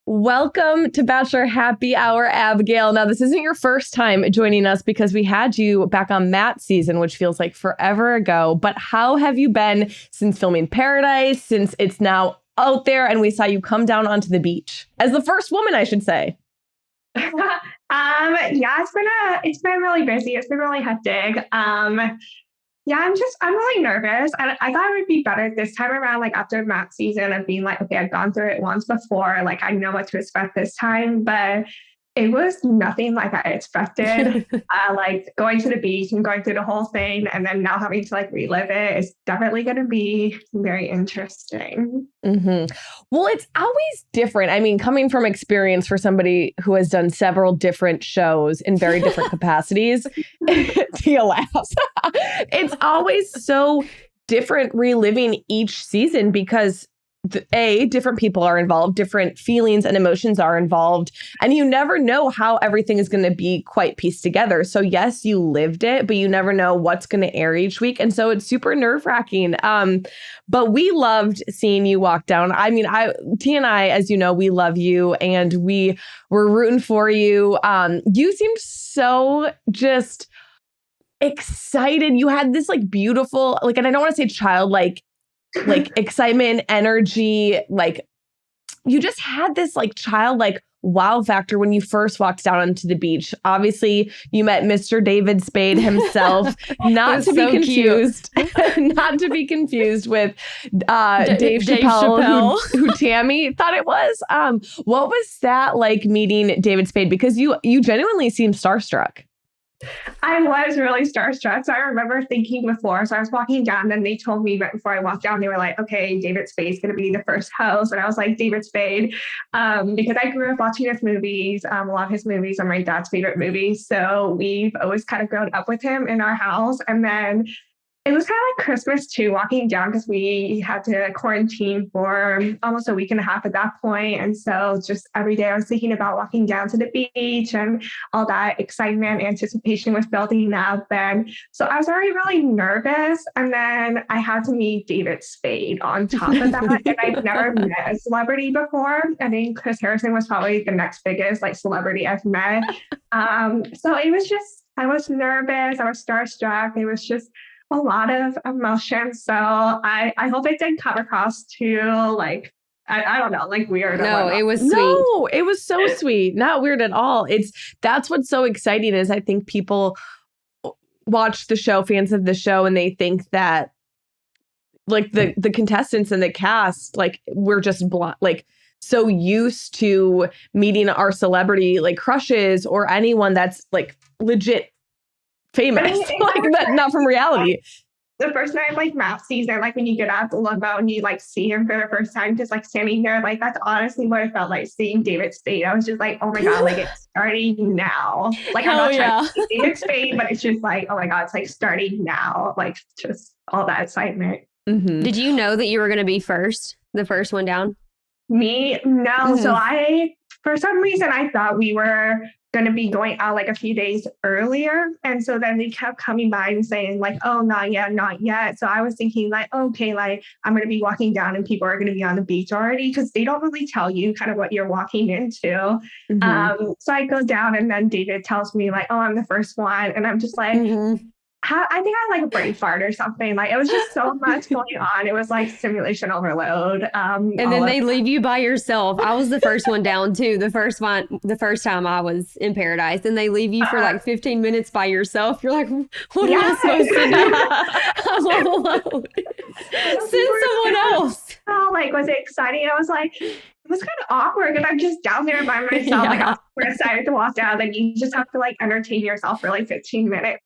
Welcome to Bachelor Happy Hour, Abigail. Now, this isn't your first time joining us because we had you back on Matt's season, which feels like forever ago. But how have you been since filming Paradise, since it's now out there and we saw you come down onto the beach? As the first woman, I should say. Yeah, it's been really busy. It's been really hectic. Yeah, I'm really nervous. I thought it would be better this time around, like after Matt's season of being like, okay, I've gone through it once before. Like I know what to expect this time, but it was nothing like I expected. Like going to the beach and going through the whole thing and then now having to like relive it is definitely going to be very interesting. Mm-hmm. Well, it's always different. I mean, coming from experience for somebody who has done several different shows in very different capacities, Tia laughs. It's always so different reliving each season because different people are involved, different feelings and emotions are involved, and you never know how everything is going to be quite pieced together. So yes, you lived it, but you never know what's going to air each week. And so it's super nerve-wracking. But we loved seeing you walk down. I mean, T and I, as you know, we love you and we were rooting for you. You seemed so just excited. You had this like beautiful, like, and I don't want to say childlike, like excitement, energy, like you just had this like childlike wow factor when you first walked down onto the beach. Obviously, you met Mr. David Spade himself, not to be confused, not to be confused with Dave Chappelle. Who Tammy thought it was. What was that like meeting David Spade? Because you genuinely seemed starstruck. I was really starstruck. So I remember thinking before, so I was walking down, and they told me right before I walked down, they were like, okay, David Spade's going to be the first host. And I was like, David Spade, because I grew up watching his movies. A lot of his movies are my dad's favorite movies. So we've always kind of grown up with him in our house. And then it was kind of like Christmas too, walking down because we had to quarantine for almost a week and a half at that point. And so just every day I was thinking about walking down to the beach and all that excitement, anticipation was building up. And so I was already really nervous. And then I had to meet David Spade on top of that. And I've never met a celebrity before. I think Chris Harrison was probably the next biggest like celebrity I've met. So it was just, I was nervous. I was starstruck. It was just a lot of emotion. So I hope it didn't come across too like, I don't know, like weird. No, it was sweet. No, it was so sweet. Not weird at all. That's what's so exciting is I think people watch the show, fans of the show, and they think that like the contestants and the cast, like we're just like so used to meeting our celebrity like crushes or anyone that's like legit famous, like that, not from reality. The first night, like Matt's season, like when you get out the limo and you like see him for the first time, just like standing there, like that's honestly what it felt like seeing David Spade. I was just like, oh my God, like it's starting now. Like I'm not trying to see David Spade, but it's just like, oh my God, it's like starting now. Like just all that excitement. Mm-hmm. Did you know that you were going to be the first one down? Me? No. Mm-hmm. So for some reason, I thought we were going to be going out like a few days earlier. And so then they kept coming by and saying like, oh, not yet, not yet. So I was thinking like, okay, like I'm going to be walking down and people are going to be on the beach already because they don't really tell you kind of what you're walking into. Mm-hmm. So I go down and then David tells me like, oh, I'm the first one. And I'm just like, I think I like a brain fart or something. Like it was just so much going on. It was like simulation overload. And then they leave you by yourself. I was the first one down too. The first time I was in Paradise, and they leave you for like 15 minutes by yourself. You're like, what am I supposed to do? I'm all alone. Send someone else. Oh, like was it exciting? I was like, it was kind of awkward because I'm just down there by myself. Like I'm super excited to walk down. Then you just have to like entertain yourself for like 15 minutes.